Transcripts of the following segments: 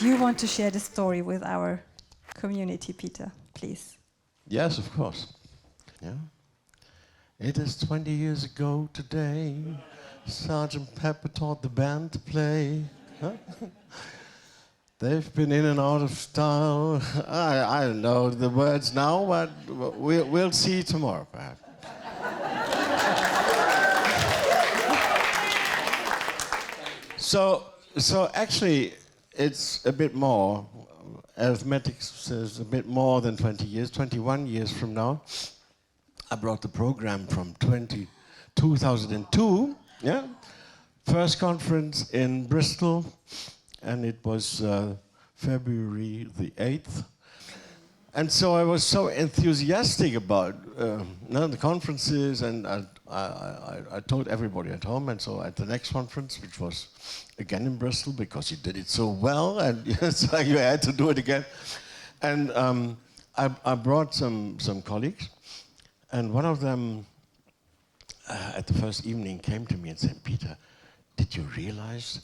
you want to share the story with our community, Peter, please. Yes, of course. Yeah. It is 20 years ago today, Sergeant Pepper taught the band to play. Huh? They've been in and out of style. I don't know the words now, but we'll see tomorrow, perhaps. So actually, it's a bit more. Arithmetic says a bit more than 20 years, 21 years from now. I brought the program from 2002, yeah? First conference in Bristol, and it was February the 8th. And so I was so enthusiastic about the conferences, and I told everybody at home, and so at the next conference, which was again in Bristol, because you did it so well, and so you had to do it again. And I brought some colleagues, and one of them at the first evening came to me and said, "Peter, did you realize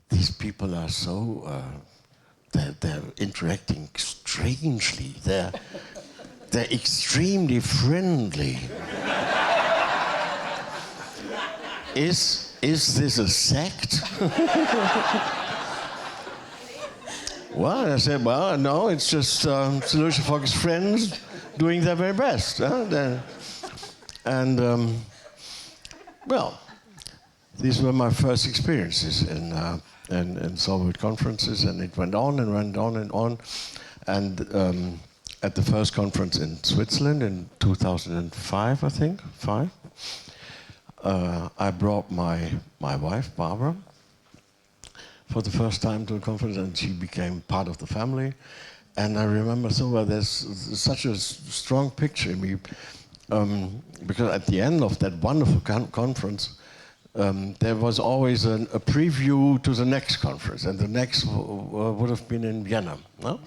these people are so, they're interacting strangely, they're extremely friendly. Is this a sect?" Well, I said, well, no, it's just Solution Focus friends doing their very best. Well, these were my first experiences in SolWorld conferences, and it went on and went on and on. And at the first conference in Switzerland in 2005, I think, I brought my wife, Barbara, for the first time to a conference, and she became part of the family. And I remember so well, there's such a strong picture in me, because at the end of that wonderful conference, there was always a preview to the next conference, and the next would have been in Vienna. No?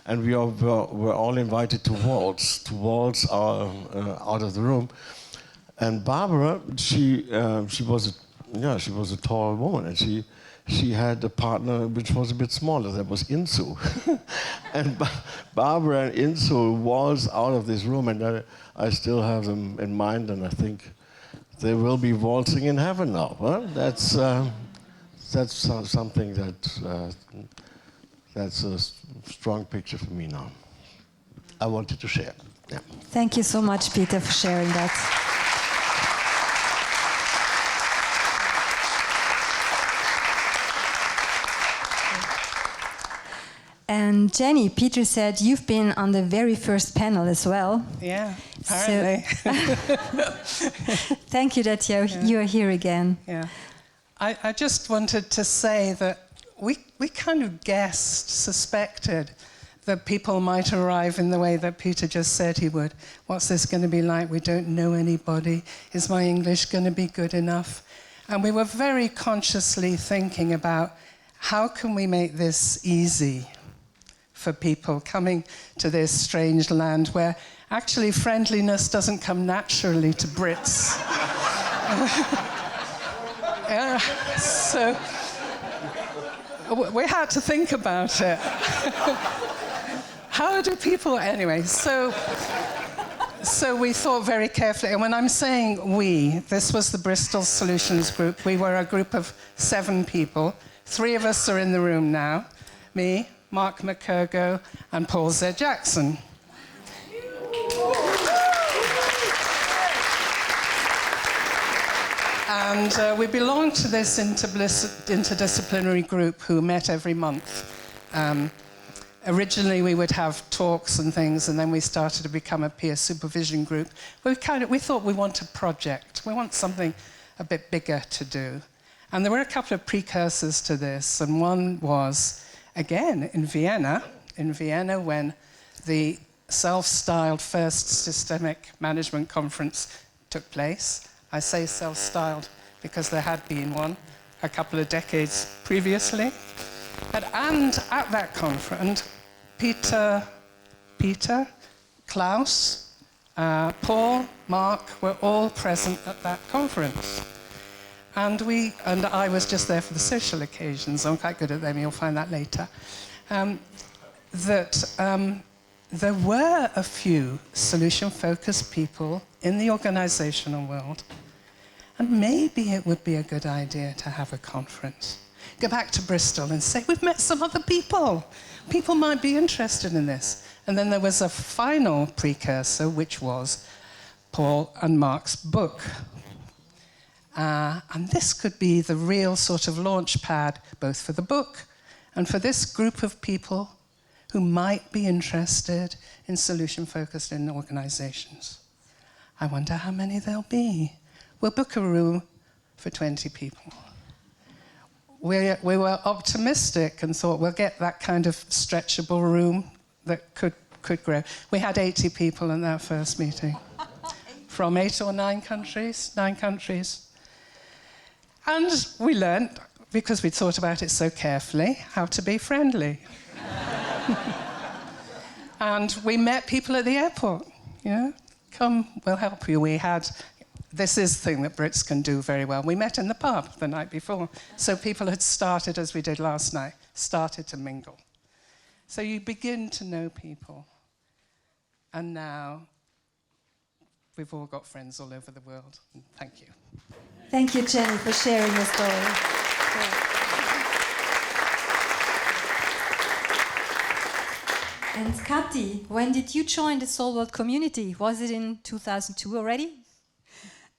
And we were all invited to waltz out of the room. And Barbara, she was a tall woman, and she had a partner which was a bit smaller. That was Insu. And Barbara and Insu waltzed out of this room, and I still have them in mind, and I think they will be waltzing in heaven now. Huh? That's something that's a strong picture for me now. I wanted to share. Yeah. Thank you so much, Peter, for sharing that. And Jenny, Peter said you've been on the very first panel as well. Yeah, apparently. So thank you that you are here again. Yeah, I just wanted to say that we kind of suspected that people might arrive in the way that Peter just said he would. What's this going to be like? We don't know anybody. Is my English going to be good enough? And we were very consciously thinking about how can we make this easy for people coming to this strange land where actually friendliness doesn't come naturally to Brits. So we had to think about it. How do people, anyway, so we thought very carefully, and when I'm saying we, this was the Bristol Solutions Group. We were a group of 7 people. 3 of us are in the room now, me, Mark McCurgo, and Paul Z. Jackson. And we belong to this interdisciplinary group who met every month. Originally, we would have talks and things, and then we started to become a peer supervision group. We thought we want a project. We want something a bit bigger to do. And there were a couple of precursors to this, and one was, again, in Vienna when the self-styled first systemic management conference took place. I say self-styled because there had been one a couple of decades previously. And at that conference, Peter, Klaus, Paul, Mark were all present at that conference. And I was just there for the social occasions. I'm quite good at them, you'll find that later. there were a few solution-focused people in the organizational world, and maybe it would be a good idea to have a conference. Go back to Bristol and say, we've met some other people. People might be interested in this. And then there was a final precursor, which was Paul and Mark's book. And this could be the real sort of launch pad, both for the book and for this group of people who might be interested in solution-focused in organizations. I wonder how many there'll be. We'll book a room for 20 people. We were optimistic and thought we'll get that kind of stretchable room that could grow. We had 80 people in that first meeting from 8 or 9 countries, 9 countries. And we learned, because we'd thought about it so carefully, how to be friendly. And we met people at the airport, you know, come, we'll help you. We had, this is the thing that Brits can do very well. We met in the pub the night before. So people had started, as we did last night, started to mingle. So you begin to know people. And now we've all got friends all over the world. And thank you. Thank you, Jenny, for sharing your story. And Kati, when did you join the SolWorld community? Was it in 2002 already?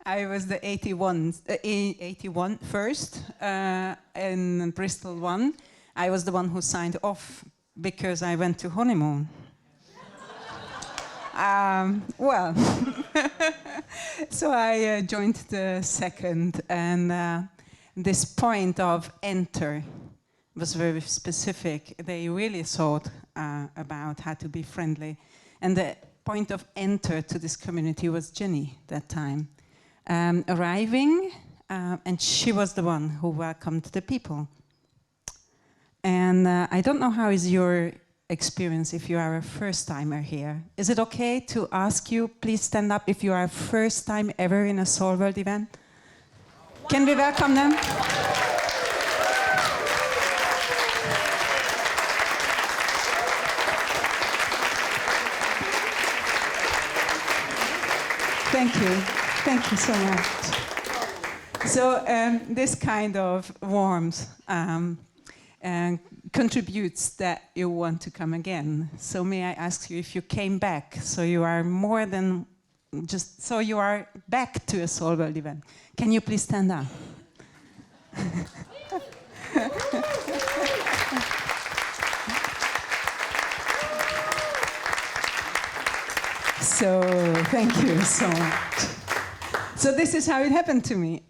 I was the 81 first, in Bristol 1. I was the one who signed off because I went to honeymoon. Well, so I joined the second, and this point of enter was very specific. They really thought about how to be friendly, and the point of enter to this community was Jenny that time. Arriving, and she was the one who welcomed the people. And I don't know how is your experience if you are a first-timer here. Is it okay to ask you, please stand up if you are a first time ever in a SolWorld event? Wow. Can we welcome them? Thank you so much. So this kind of warmth contributes that you want to come again. So may I ask you if you came back, so you are more than just, so you are back to a SolWorld event. Can you please stand up? So thank you so much. So this is how it happened to me,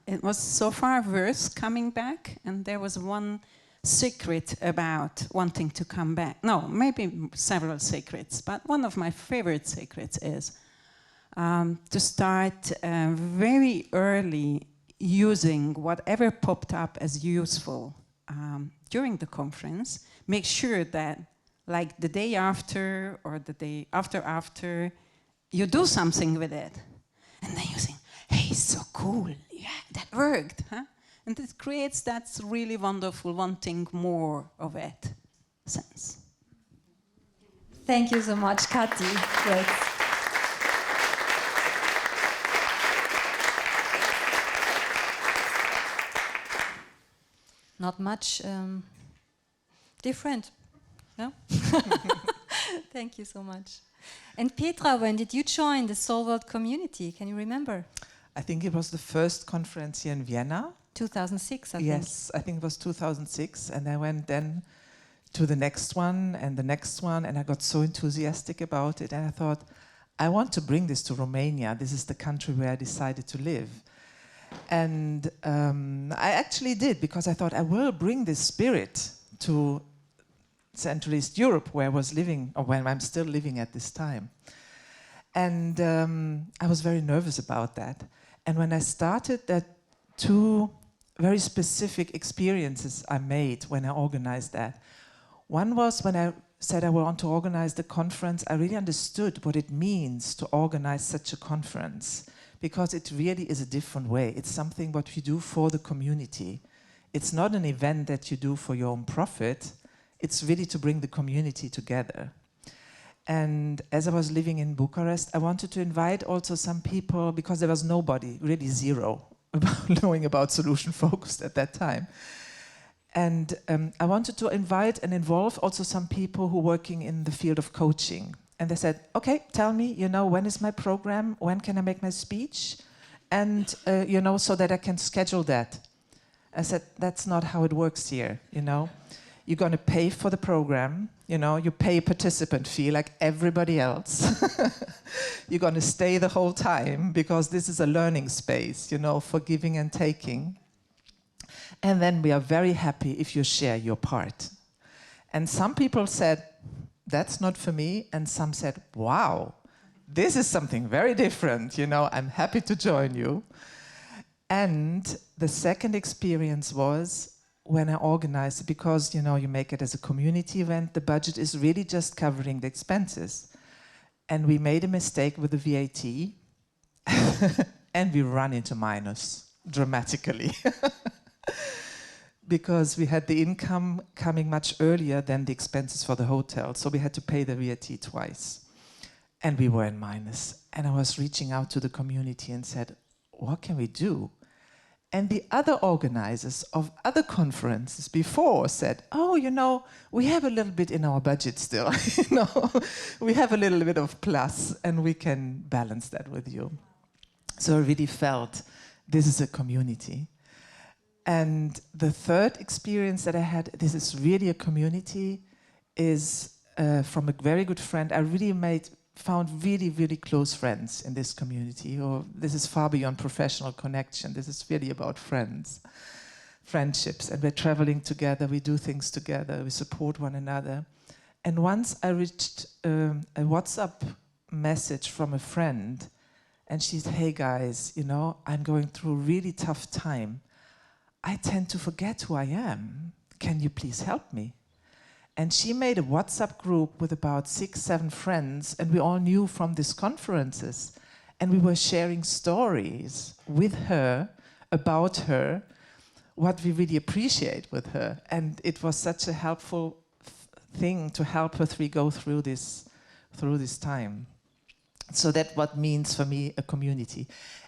it was so far worse coming back, and there was one secret about wanting to come back. No, maybe several secrets, but one of my favorite secrets is to start very early using whatever popped up as useful during the conference. Make sure that, like the day after or the day after, you do something with it. And then you think, hey, so cool, yeah, that worked, huh? And it creates that really wonderful wanting more of it sense. Thank you so much, Kati. Yes. Not much different, no? Thank you so much. And Petra, when did you join the SolWorld community? Can you remember? I think it was the first conference here in Vienna. 2006, I think. Yes, I think it was 2006. And I went then to the next one and the next one, and I got so enthusiastic about it. And I thought, I want to bring this to Romania. This is the country where I decided to live. And I actually did, because I thought I will bring this spirit to Central East Europe, where I was living, or when I'm still living at this time. And I was very nervous about that. And when I started, that 2 very specific experiences I made when I organized that. One was when I said I want to organize the conference, I really understood what it means to organize such a conference, because it really is a different way. It's something what we do for the community. it's not an event that you do for your own profit. It's really to bring the community together. And as I was living in Bucharest, I wanted to invite also some people, because there was nobody, really zero, knowing about solution focused at that time. And I wanted to invite and involve also some people who are working in the field of coaching. And they said, okay, tell me, when is my program? When can I make my speech? And, so that I can schedule that. I said, that's not how it works here, You're going to pay for the program, you pay a participant fee like everybody else. You're going to stay the whole time because this is a learning space, for giving and taking. And then we are very happy if you share your part. And some people said, that's not for me. And some said, wow, this is something very different. I'm happy to join you. And the second experience was when I organized it, because, you make it as a community event, the budget is really just covering the expenses. And we made a mistake with the VAT and we run into minus dramatically. Because we had the income coming much earlier than the expenses for the hotel. So we had to pay the VAT twice. And we were in minus. And I was reaching out to the community and said, what can we do? And the other organizers of other conferences before said, oh, we have a little bit in our budget still. We have a little bit of plus and we can balance that with you. So I really felt this is a community. And the third experience that I had, this is really a community, is from a very good friend. I really found really, really close friends in this community. This is far beyond professional connection. This is really about friendships. And we're traveling together, we do things together, we support one another. And once I reached a WhatsApp message from a friend, and she said, hey guys, I'm going through a really tough time. I tend to forget who I am. Can you please help me? And she made a WhatsApp group with about 6-7 friends, and we all knew from these conferences. And we were sharing stories with her, about her, what we really appreciate with her. And it was such a helpful thing to help her go through this time. So that's what means for me a community.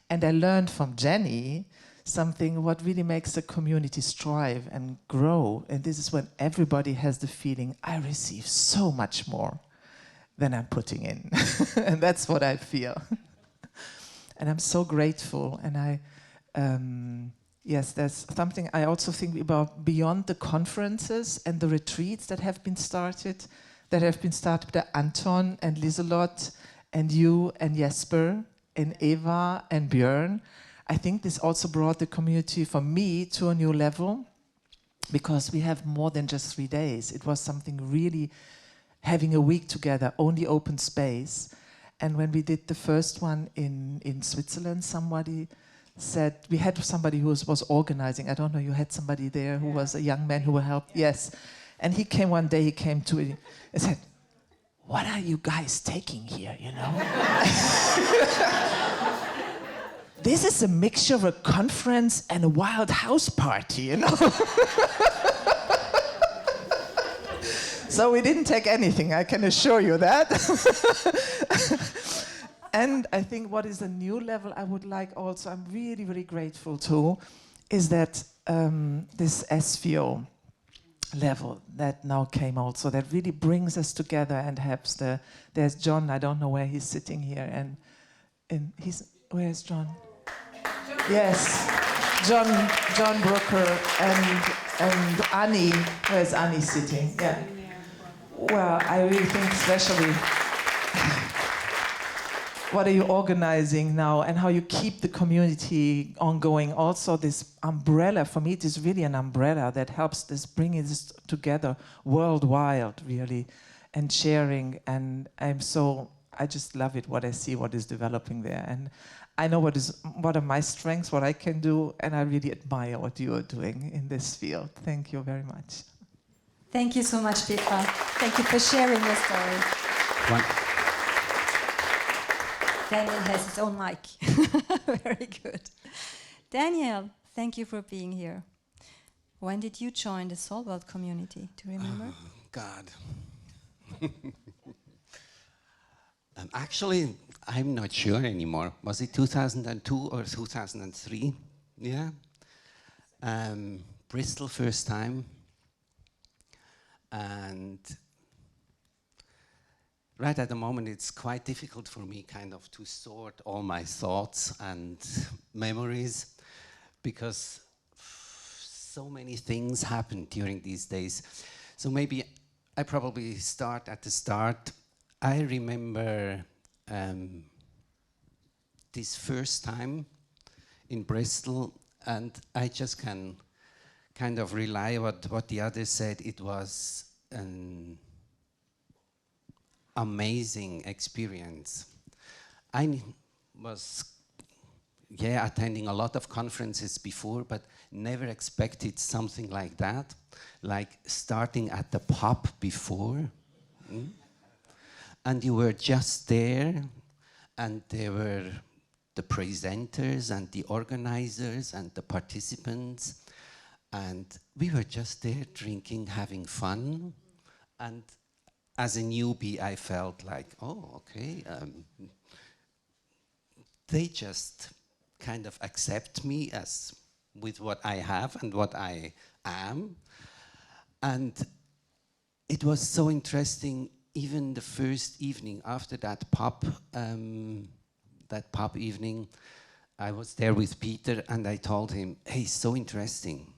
And I learned from Jenny something what really makes a community strive and grow. And this is when everybody has the feeling, I receive so much more than I'm putting in. And that's what I feel. And I'm so grateful. And yes, there's something I also think about beyond the conferences and the retreats that have been started by Anton and Liselott and you and Jesper and Eva and Björn. I think this also brought the community for me to a new level, because we have more than just 3 days. It was something really having a week together, only open space. And when we did the first one in Switzerland, somebody said, we had somebody who was organizing. I don't know, you had somebody there who was a young man who helped. Yes. And he came one day, to it and said, what are you guys taking here, This is a mixture of a conference and a wild house party, So we didn't take anything, I can assure you that. And I think what is a new level I would like also, I'm really, really grateful to, is that this SVO level that now came also, that really brings us together and helps there's John, I don't know where he's sitting here, and where's John? Yes, John Brooker and Annie. Where's Annie sitting? Yeah. Well, I really think especially what are you organizing now and how you keep the community ongoing. Also this umbrella, for me it is really an umbrella that helps bringing this together worldwide really, and sharing. And I just love it, what I see, what is developing there. And I know what are my strengths, what I can do, and I really admire what you are doing in this field. Thank you very much. Thank you so much, Petra. Thank you for sharing your story. Daniel has his own mic. Very good. Daniel, thank you for being here. When did you join the SolWorld community? Do you remember? God. Actually, I'm not sure anymore. Was it 2002 or 2003? Yeah. Bristol first time. And right at the moment, it's quite difficult for me kind of to sort all my thoughts and memories, because so many things happened during these days. So maybe I probably start at the start. I remember this first time in Bristol, and I just can kind of rely on what the others said. It was an amazing experience. I was attending a lot of conferences before, but never expected something like that, like starting at the pub before. And you were just there, and there were the presenters and the organizers and the participants, and we were just there drinking, having fun. And as a newbie, I felt like, oh, okay, they just kind of accept me as with what I have and what I am. And it was so interesting. Even the first evening after that pub evening, I was there with Peter, and I told him, hey, so interesting.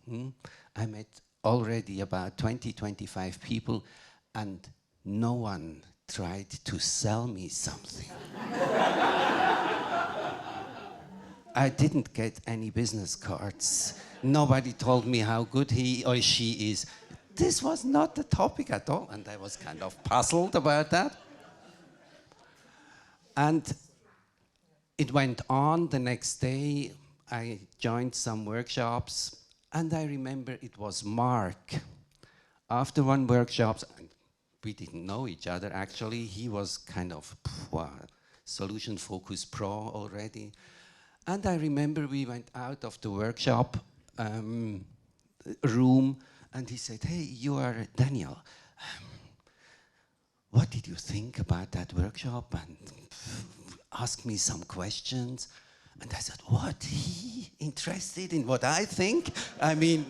I met already about 20, 25 people, and no one tried to sell me something. I didn't get any business cards. Nobody told me how good he or she is. This was not the topic at all, and I was kind of puzzled about that. And it went on the next day. I joined some workshops, and I remember it was Mark. After one workshop, we didn't know each other actually. He was kind of Solution Focus Pro already. And I remember we went out of the workshop room, and he said, hey, you are Daniel. What did you think about that workshop? And asked me some questions. And I said, what? He interested in what I think? I mean,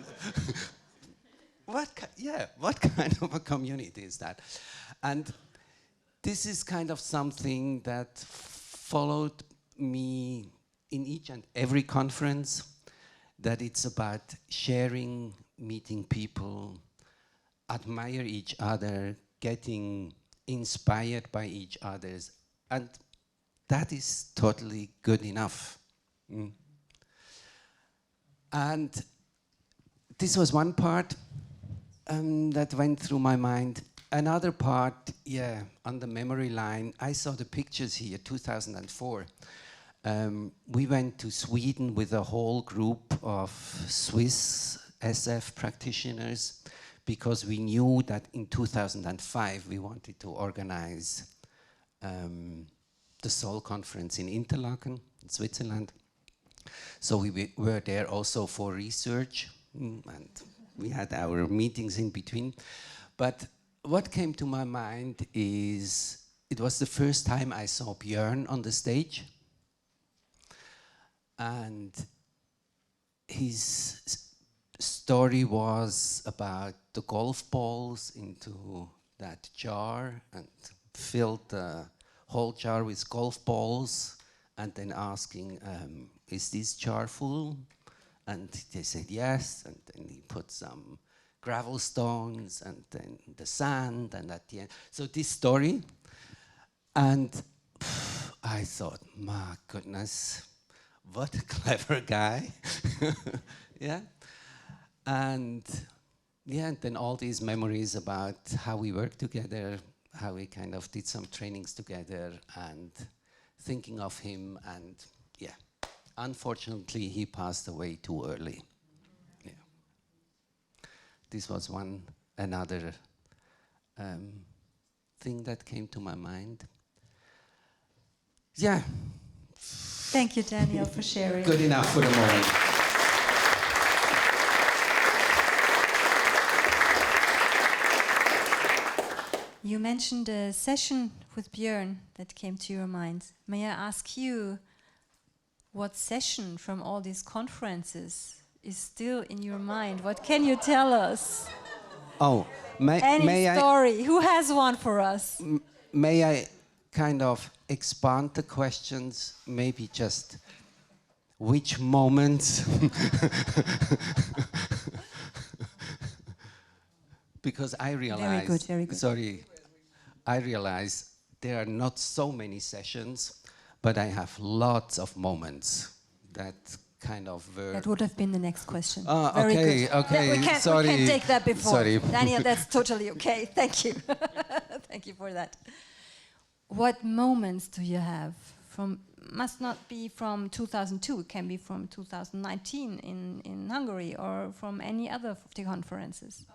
what kind of a community is that? And this is kind of something that followed me in each and every conference, that it's about sharing, meeting people, admire each other, getting inspired by each other's, and that is totally good enough. And this was one part that went through my mind. Another part, on the memory line, I saw the pictures here, 2004. We went to Sweden with a whole group of Swiss SF practitioners, because we knew that in 2005 we wanted to organize the Soul Conference in Interlaken, in Switzerland. So we were there also for research, and we had our meetings in between. But what came to my mind is, it was the first time I saw Björn on the stage. And his story was about the golf balls into that jar, and filled the whole jar with golf balls, and then asking, is this jar full? And they said yes, and then he put some gravel stones, and then the sand, and at the end. So this story, and I thought, my goodness, what a clever guy. And then all these memories about how we worked together, how we kind of did some trainings together, and thinking of him, and unfortunately he passed away too early. This was another thing that came to my mind. Thank you, Daniel, for sharing. Good enough for the moment. mentioned a session with Björn that came to your mind. May I ask you what session from all these conferences is still in your mind? What can you tell us? Oh, Any may story? Who has one for us? may I kind of expand the questions? Maybe just which moments? Because I realize, very good. sorry, I realize there are not so many sessions, but I have lots of moments that kind of were... That would have been the next question. Okay, good. okay, We can't take that before. Sorry. Daniel, that's totally okay. Thank you. Thank you for that. What moments do you have from, must not be from 2002, it can be from 2019 in Hungary or from any other of the conferences?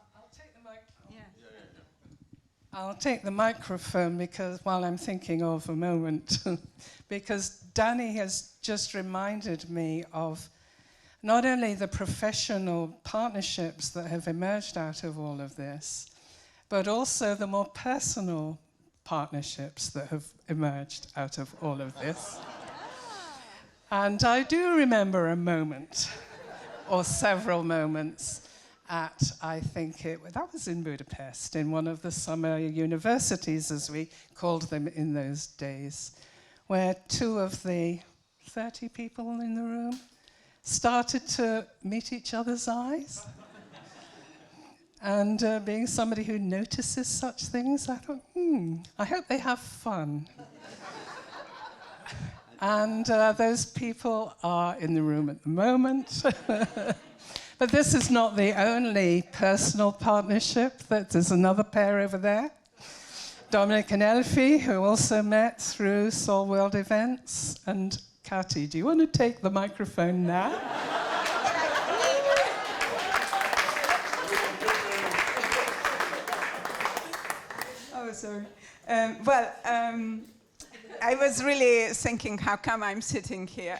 I'll take the microphone because while I'm thinking of a moment, because Danny has just reminded me of not only the professional partnerships that have emerged out of all of this, but also the more personal partnerships that have emerged out of all of this. And I do remember a moment, or several moments, at, I think that was in Budapest, in one of the summer universities, as we called them in those days, where two of the 30 people in the room started to meet each other's eyes. And being somebody who notices such things, I thought, I hope they have fun. And those people are in the room at the moment. But this is not the only personal partnership. There's another pair over there, Dominic and Elfie, who also met through SolWorld events. And Kati, do you want to take the microphone now? Oh, sorry. I was really thinking, how come I'm sitting here?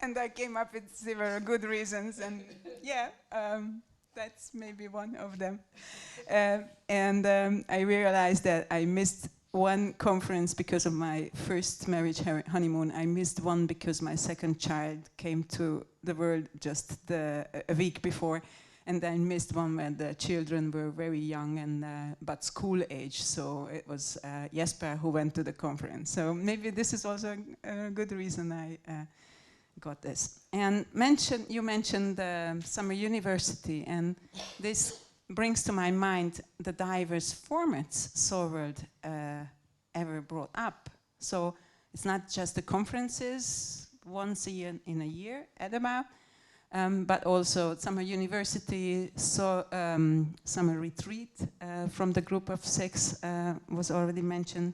And I came up with several good reasons, and that's maybe one of them. I realized that I missed one conference because of my first marriage honeymoon. I missed one because my second child came to the world just a week before, and I missed one where the children were very young and but school age. So it was Jesper who went to the conference. So maybe this is also a good reason I got this. And you mentioned the summer university, and this brings to my mind the diverse formats SolWorld ever brought up. So it's not just the conferences once a year in a year, Edinburgh, but also summer university, summer retreat from the group of 6 was already mentioned.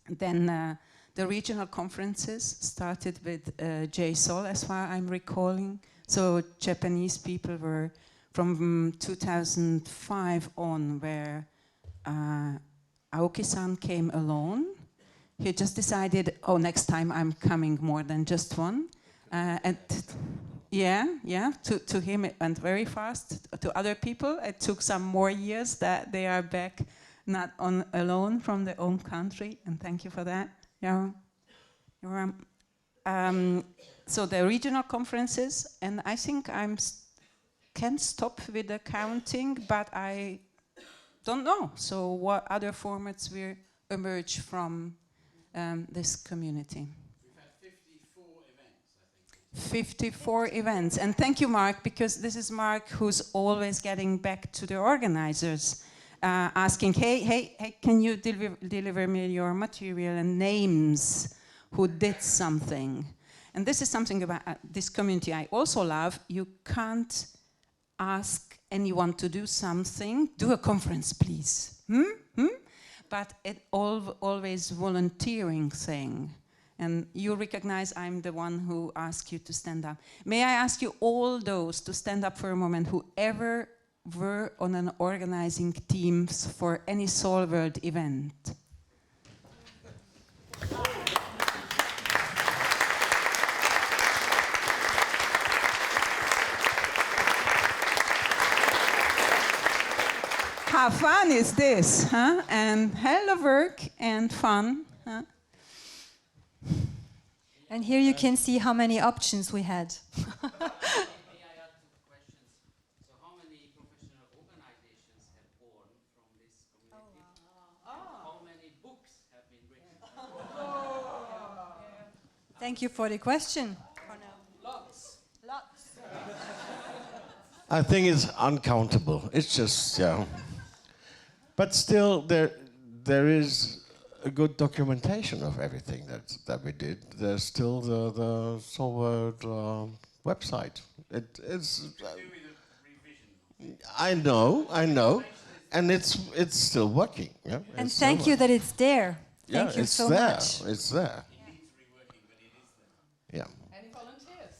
Then the regional conferences started with JSOL, as far I'm recalling. So Japanese people were from 2005 on, where Aoki-san came alone. He just decided, oh, next time I'm coming more than just one. To him it went very fast. To other people, it took some more years that they are back, not alone from their own country, and thank you for that. So the regional conferences, and I think can stop with the counting, but I don't know. So what other formats will emerge from this community? We've had 54 events, I think. 54 events, and thank you, Mark, because this is Mark who's always getting back to the organizers. Asking, hey, can you deliver me your material and names who did something? And this is something about this community I also love. You can't ask anyone to do something. Do a conference, please. But it always volunteering thing. And you recognize I'm the one who asked you to stand up. May I ask you all those to stand up for a moment, whoever were on an organizing teams for any SolWorld event. how fun is this, huh? And hell of work and fun, huh? And here you can see how many options we had. May I add two questions? So how many professional organizations have born from this community? How many books have been written? Thank you for the question. Lots. Lots. I think it's uncountable. It's just, yeah. But still, there is a good documentation of everything that we did. There's still the SolWorld website. It's. I know, and it's still working. Yeah? And It's still thank you that it's there. yeah, Thank you it's so there. much. It's there. It needs reworking, but it is there. Yeah. Any volunteers?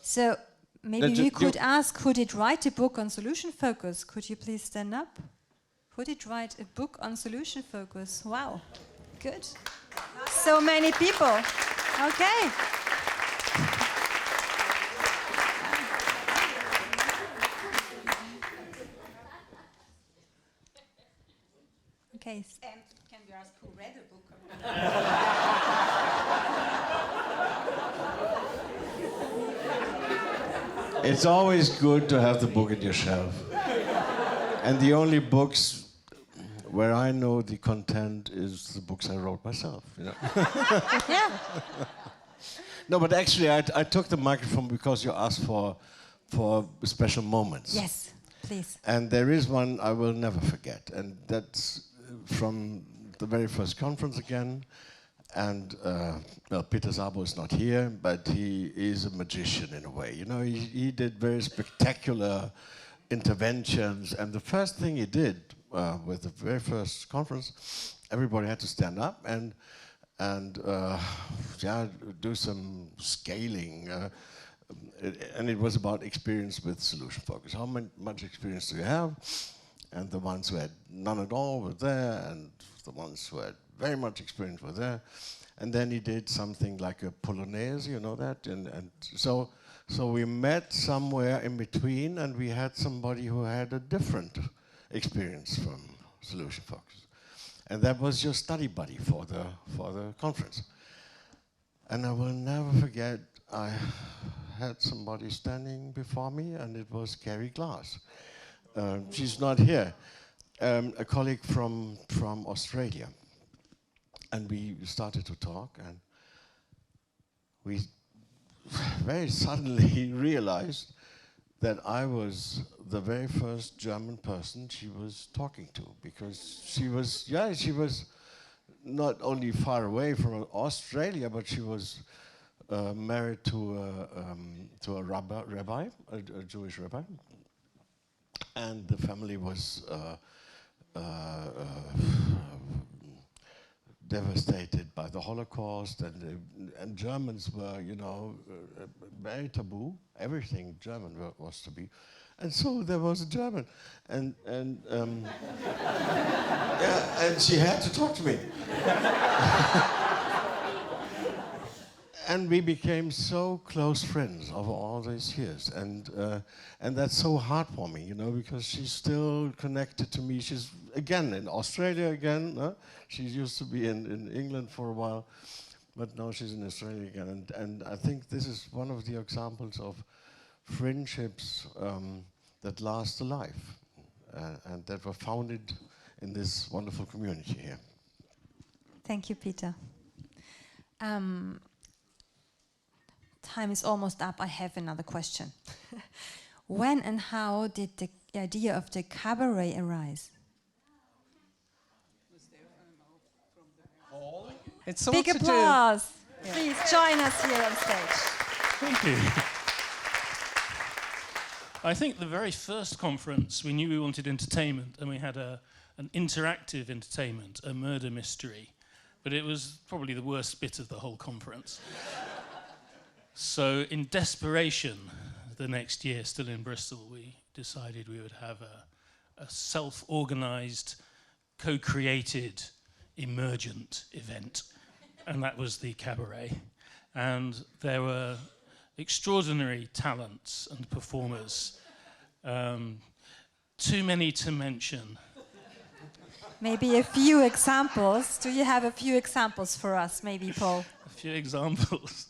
So maybe ju- we ju- could ask who did write a book on solution focus. Could you please stand up? Who did write a book on solution focus? Wow, good. So many people. Okay. Okay. And can you ask who read the book? It's always good to have the book on your shelf. And the only books where I know the content is the books I wrote myself. You know? Yeah. No, but actually, I took the microphone because you asked for special moments. Yes, please. And there is one I will never forget, and that's from the very first conference again. And well, Peter Szabo is not here, but he is a magician in a way. You know, he did very spectacular interventions. And the first thing he did with the very first conference, everybody had to stand up and yeah, do some scaling. And it was about experience with solution focus. How much experience do you have? And the ones who had none at all were there, and the ones who had very much experience were there. And then he did something like a polonaise, you know that? And so we met somewhere in between, and we had somebody who had a different experience from solution focus. And that was your study buddy for the conference. And I will never forget, I had somebody standing before me, and it was Carrie Glass. She's not here. A colleague from Australia. And we started to talk, and we very suddenly realized that I was the very first German person she was talking to, because she was not only far away from Australia, but she was married to a rabbi, a Jewish rabbi, and the family was devastated by the Holocaust, and Germans were, you know, very taboo. Everything German was to be, and so there was a German, and yeah, and she had to talk to me. And we became so close friends over all these years, and that's so heartwarming, you know, because she's still connected to me. She's again in Australia again. She used to be in England for a while, but now she's in Australia again. And I think this is one of the examples of friendships that last a life, and that were founded in this wonderful community here. Thank you, Peter. Time is almost up. I have another question. When and how did the idea of the cabaret arise? It's all Big to do. applause. Please join us here on stage. Thank you. I think the very first conference, we knew we wanted entertainment, and we had an interactive entertainment, a murder mystery, but it was probably the worst bit of the whole conference. So in desperation, the next year, still in Bristol, we decided we would have a self-organized, co-created, emergent event, and that was the cabaret. And there were extraordinary talents and performers. Too many to mention. Maybe a few examples. Do you have a few examples for us, maybe, Paul? A few examples.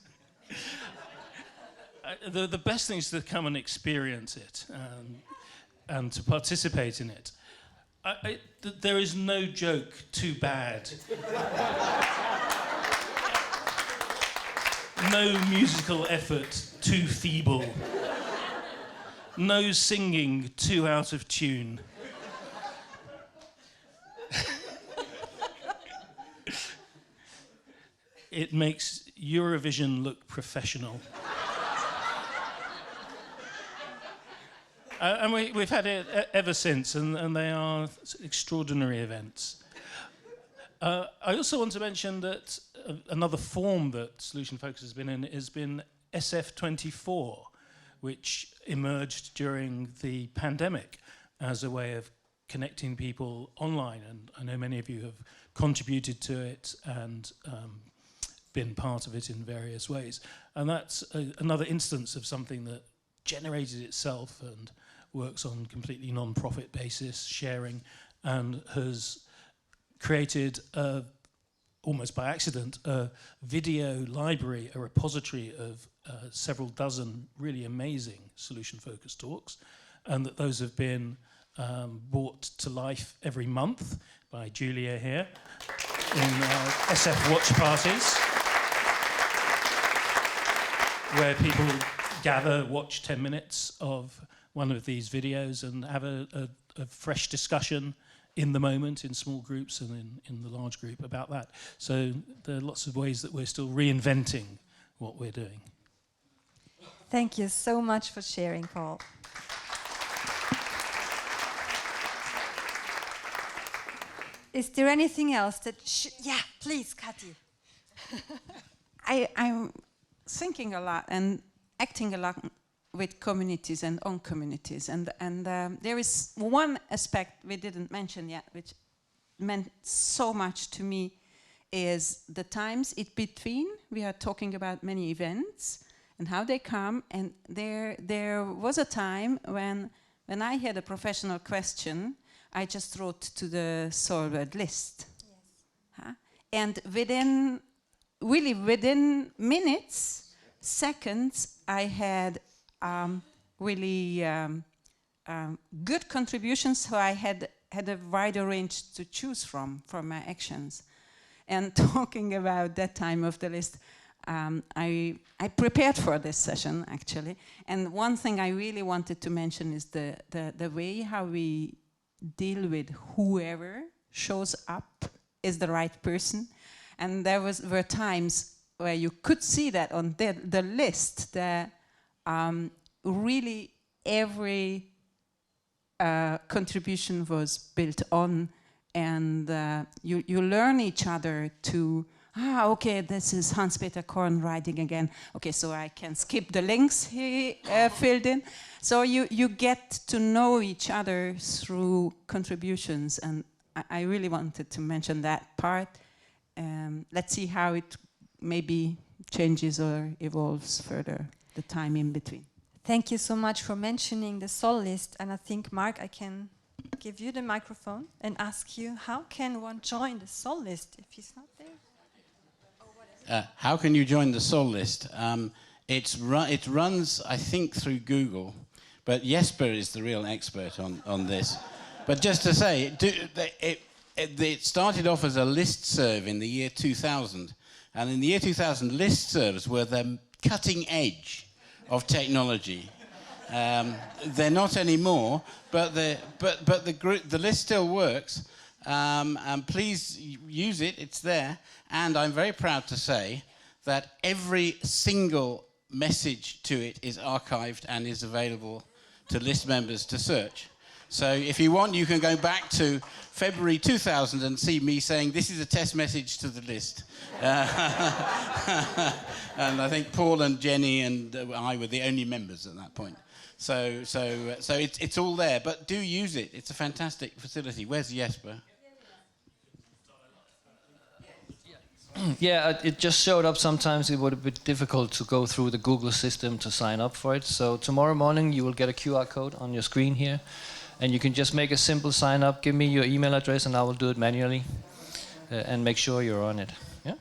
The best thing is to come and experience it and to participate in it. There is no joke too bad. No musical effort too feeble. No singing too out of tune. It makes Eurovision look professional. And we've had it ever since, and they are extraordinary events. I also want to mention that another form that Solution Focus has been in has been SF24, which emerged during the pandemic as a way of connecting people online. And I know many of you have contributed to it and been part of it in various ways. And that's another instance of something that generated itself and works on completely non-profit basis, sharing, and has created, almost by accident, a video library, a repository of several dozen really amazing solution-focused talks, and that those have been brought to life every month by Julia here in SF watch parties, where people gather, watch 10 minutes of one of these videos and have a fresh discussion in the moment, in small groups and in the large group about that. So there are lots of ways that we're still reinventing what we're doing. Thank you so much for sharing, Paul. Is there anything else that... yeah, please, Kati. I'm thinking a lot and acting a lot with communities and on communities. And there is one aspect we didn't mention yet, which meant so much to me, is the times in between. We are talking about many events and how they come. And there was a time when I had a professional question, I just wrote to the SolWorld list. Yes. And within minutes, seconds, I had really good contributions, so I had a wider range to choose from my actions. And talking about that time of the list, I prepared for this session, actually. And one thing I really wanted to mention is the way how we deal with whoever shows up is the right person. And there were times where you could see that on the list that really every contribution was built on, and you learn each other to, okay, this is Hans-Peter Korn writing again. Okay, so I can skip the links he filled in. So you get to know each other through contributions, and I really wanted to mention that part. Let's see how it maybe changes or evolves further, the time in between. Thank you so much for mentioning the Sol list. And I think, Mark, I can give you the microphone and ask you, how can one join the Sol list if he's not there? How can you join the Sol list? It runs, I think, through Google, but Jesper is the real expert on this. But just to say, it started off as a listserv in the year 2000. And in the year 2000, listservs were the cutting edge of technology. They're not anymore, but the list still works. And please use it, it's there. And I'm very proud to say that every single message to it is archived and is available to list members to search. So if you want, you can go back to February 2000 and see me saying, this is a test message to the list. And I think Paul and Jenny and I were the only members at that point. So it's all there, but do use it. It's a fantastic facility. Where's Jesper? Yeah, it just showed up. Sometimes it would have been difficult to go through the Google system to sign up for it. So tomorrow morning you will get a QR code on your screen here, and you can just make a simple sign up. Give me your email address, and I will do it manually, and make sure you're on it. Yeah.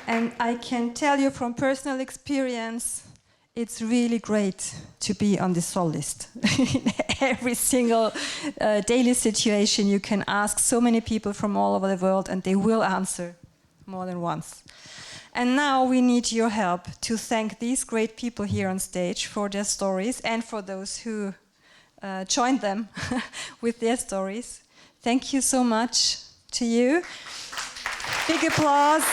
And I can tell you from personal experience, it's really great to be on the Soul list. In every single daily situation, you can ask so many people from all over the world, and they will answer more than once. And now we need your help to thank these great people here on stage for their stories, and for those who joined them with their stories. Thank you so much to you. Big applause.